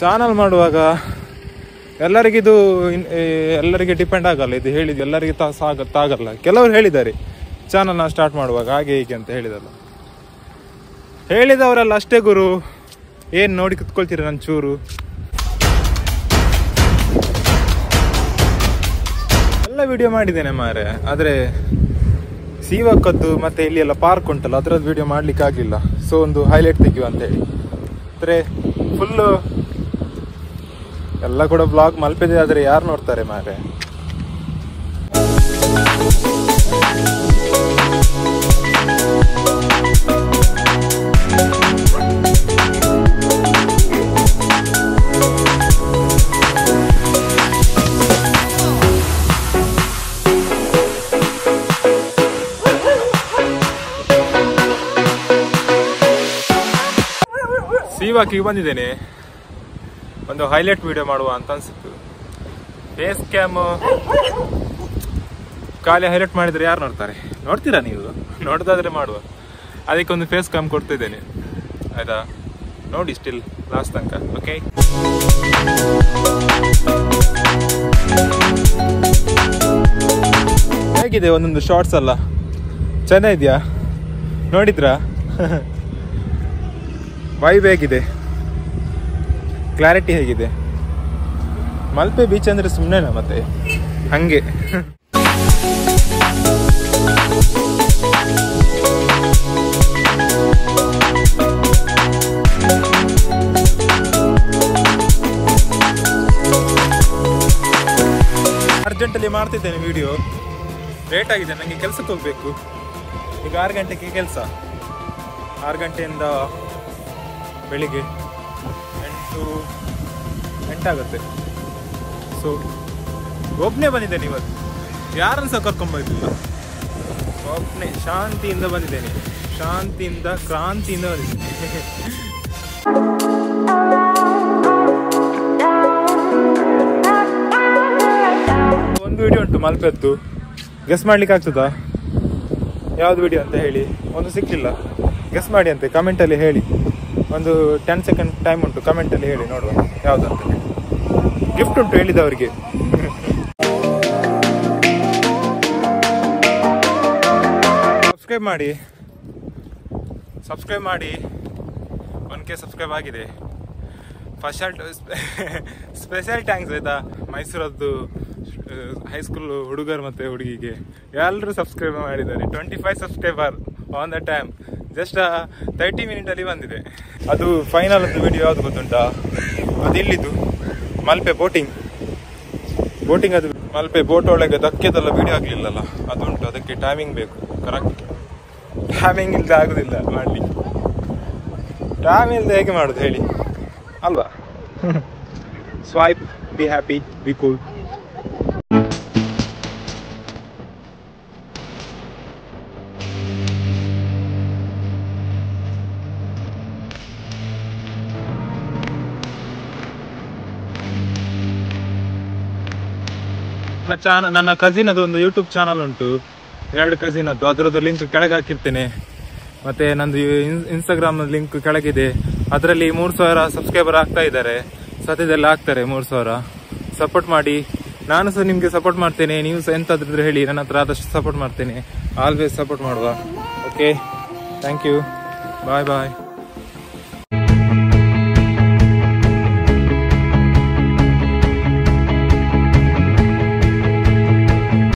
Channel ಮಾಡುವಾಗ ಎಲ್ಲರಿಗೆ depend ಆಗಲ್ಲ, ಇದು ಹೇಳಿದ್ದು ಎಲ್ಲರಿಗೆ ತಾಗಲ್ಲ. ಕೆಲವರು ಹೇಳಿದ್ದಾರೆ ಚಾನಲ್ನ ಸ್ಟಾರ್ಟ್ ಮಾಡುವಾಗ ಹಾಗೆ ಹೀಗೆ ಅಂತ ಹೇಳಿದವರೆಲ್ಲ ಅಷ್ಟೇ ಗುರು. ಏನು ನೋಡಿ ಕುತ್ಕೊಳ್ತೀರ ನನ್ನ ಚೂರು. ಎಲ್ಲ ವಿಡಿಯೋ ಮಾಡಿದ್ದೇನೆ ಮಾರೆ, ಆದರೆ ಸೀವಕ್ಕದ್ದು ಮತ್ತೆ ಇಲ್ಲಿ ಎಲ್ಲ ಪಾರ್ಕ್ ಉಂಟಲ್ಲ ಅದರದ್ದು ವಿಡಿಯೋ ಮಾಡ್ಲಿಕ್ಕೆ ಆಗಲಿಲ್ಲ. ಸೊ ಒಂದು ಹೈಲೈಟ್ ತೆಗೆಯುವ ಅಂತೇಳಿ. ಅಂದರೆ ಫುಲ್ಲು ಎಲ್ಲ ಕೂಡ ಬ್ಲಾಗ್ ಮಲ್ಪೆದೆ, ಆದರೆ ಯಾರು ನೋಡ್ತಾರೆ ಮಾರೆ. ಸೀವಾಕಿಗೆ ಬಂದಿದ್ದೇನೆ, ಒಂದು ಹೈಲೈಟ್ ವಿಡಿಯೋ ಮಾಡುವ ಅಂತ ಅನ್ಸಿತ್ತು. ಫೇಸ್ ಕ್ಯಾಮ್ ಖಾಲಿ ಹೈಲೈಟ್ ಮಾಡಿದ್ರೆ ಯಾರು ನೋಡ್ತಾರೆ? ನೋಡ್ತೀರಾ ನೀವು? ನೋಡ್ದಾದ್ರೆ ಮಾಡುವ. ಅದಕ್ಕೆ ಒಂದು ಫೇಸ್ ಕ್ಯಾಮ್ ಕೊಡ್ತಿದ್ದೇನೆ, ಆಯ್ತಾ? ನೋಡಿ ಸ್ಟಿಲ್ ಲಾಸ್ಟ್ ತನಕ. ಓಕೆ, ಹೇಗಿದೆ ಒಂದೊಂದು ಶಾರ್ಟ್ಸ್ ಎಲ್ಲ? ಚೆನ್ನಾಗಿದ್ಯಾ? ನೋಡಿದ್ರಾ? ವೈಬ್ ಹೇಗಿದೆ? ಕ್ಲಾರಿಟಿ ಹೇಗಿದೆ? ಮಲ್ಪೆ ಬೀಚ್ ಅಂದ್ರೆ ಸುಮ್ಮನೆನಾ ಮತ್ತೆ ಹಂಗೆ. ಅರ್ಜೆಂಟಲ್ಲಿ ಮಾಡ್ತಿದ್ದೇನೆ ವಿಡಿಯೋ, ಲೇಟ್ ಆಗಿದೆ, ನನಗೆ ಕೆಲಸಕ್ಕೆ ಹೋಗ್ಬೇಕು. ಈಗ 6 ಗಂಟೆಗೆ ಕೆಲಸ, 6 ಗಂಟೆಯಿಂದ ಬೆಳಿಗ್ಗೆ 8 ಆಗುತ್ತೆ. ಸೊ ಒಬ್ಬನೇ ಬಂದಿದ್ದೇನೆ ಇವತ್ತು, ಯಾರನ್ನು ಸಹ ಕರ್ಕೊಂಡ್ಬಂದಿಲ್ಲ. ಒಬ್ಬನೇ ಶಾಂತಿಯಿಂದ ಬಂದಿದ್ದೇನೆ, ಶಾಂತಿಯಿಂದ ಕ್ರಾಂತಿಯಿಂದ ಬಂದಿದ್ದೇನೆ. ಒಂದು ವಿಡಿಯೋ ಉಂಟು ಮಲ್ಪೆದ್ದು, ಗೆಸ್ ಮಾಡ್ಲಿಕ್ಕೆ ಆಗ್ತದಾ ಯಾವ್ದು ವಿಡಿಯೋ ಅಂತ ಹೇಳಿ? ಒಂದು ಸಿಕ್ಕಿಲ್ಲ, ಗೆಸ್ ಮಾಡಿ ಅಂತೆ ಕಮೆಂಟಲ್ಲಿ ಹೇಳಿ. ಒಂದು 10 ಸೆಕೆಂಡ್ ಟೈಮ್ ಉಂಟು, ಕಮೆಂಟಲ್ಲಿ ಹೇಳಿ ನೋಡುವ ಯಾವುದು ಅಂತ ಹೇಳಿ. ಗಿಫ್ಟ್ ಉಂಟು ಹೇಳಿದವರಿಗೆ. ಸಬ್ಸ್ಕ್ರೈಬ್ ಮಾಡಿ 1K ಸಬ್ಸ್ಕ್ರೈಬ್ ಆಗಿದೆ. ಸ್ಪೆಷಲ್ ಥ್ಯಾಂಕ್ಸ್ ಆಯ್ತಾ ಮೈಸೂರದ್ದು ಹೈಸ್ಕೂಲ್ ಹುಡುಗರು ಮತ್ತು ಹುಡುಗಿಗೆ ಎಲ್ಲರೂ ಸಬ್ಸ್ಕ್ರೈಬ್ ಮಾಡಿದ್ದಾರೆ. 25 subscriber on the time. Just 30 ಮಿನಿಟಲ್ಲಿ ಬಂದಿದೆ. ಅದು ಫೈನಲ್ ಒಂದು ವಿಡಿಯೋ ಯಾವುದು ಗೊತ್ತುಂಟಾ? ಅದು ಇಲ್ಲಿದ್ದು ಮಲ್ಪೆ ಬೋಟಿಂಗ್. ಅದು ಮಲ್ಪೆ ಬೋಟ್ ಒಳಗೆ ಧಕ್ಕೆದೆಲ್ಲ ವಿಡಿಯೋ ಆಗಲಿಲ್ಲಲ್ಲ, ಅದುಂಟು. ಅದಕ್ಕೆ ಟೈಮಿಂಗ್ ಬೇಕು, ಕರೆಕ್ಟ್ ಟೈಮಿಂಗ್ ಇಲ್ಲದೆ ಆಗೋದಿಲ್ಲ ಮಾಡಲಿಕ್ಕೆ. ಟೈಮ್ ಇಲ್ಲದೆ ಹೇಗೆ ಮಾಡೋದು ಹೇಳಿ ಅಲ್ವಾ? Swipe, be happy, B cool. ನನ್ನ ಕಸಿನ್ ಅದು ಒಂದು ಯೂಟ್ಯೂಬ್ ಚಾನಲ್ ಉಂಟು, 2 ಕಸಿನ್ ಅದು, ಅದರದ್ದು ಲಿಂಕ್ ಕೆಳಗೆ ಹಾಕಿರ್ತೇನೆ. ಮತ್ತೆ ನಂದು ಇನ್ಸ್ಟಾಗ್ರಾಮ್ ಲಿಂಕ್ ಕೆಳಗಿದೆ. ಅದರಲ್ಲಿ 3000 ಸಬ್ಸ್ಕ್ರೈಬರ್ ಆಗ್ತಾ ಇದ್ದಾರೆ, ಸದ್ಯದಲ್ಲಿ ಆಗ್ತಾರೆ 3000. ಸಪೋರ್ಟ್ ಮಾಡಿ, ನಾನು ಸಹ ನಿಮ್ಗೆ ಸಪೋರ್ಟ್ ಮಾಡ್ತೇನೆ. ನೀವು ಸಹ ಎಂತಾದ್ರೂ ಹೇಳಿ, ನನ್ನ ಹತ್ರ ಆದಷ್ಟು ಸಪೋರ್ಟ್ ಮಾಡ್ತೇನೆ. ಆಲ್ವೇಸ್ ಸಪೋರ್ಟ್ ಮಾಡುವ. Okay, thank you, bye bye.